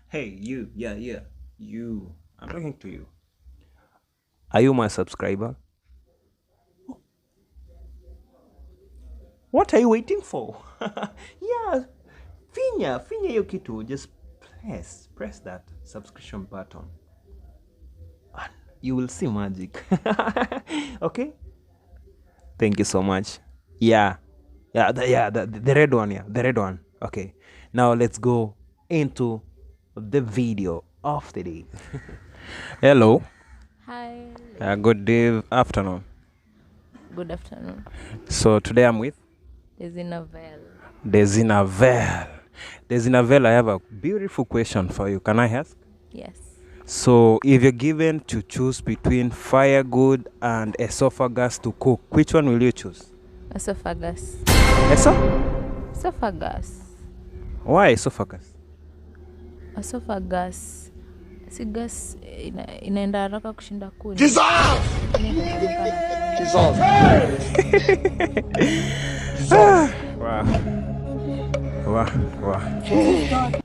Hey, you. Yeah, yeah. You. I'm talking to you. Are you my subscriber? What are you waiting for? Yeah. Finya hiyo kitu. Just press that subscription button. And you will see magic. Okay? Thank you so much. Yeah. The red one, yeah. The red one. Okay. Now let's go into the video of the day. Hello. Hi. Good day, afternoon. Good afternoon. So today I'm with Desinavel. Desinavel, I have a beautiful question for you. Can I ask? Yes. So if you're given to choose between Firewood and Esophagus to cook, which one will you choose? Esophagus. Esophagus. Why esophagus? Esophagus. Si gas inaenda haraka kushinda kuni. Jesus! Wow.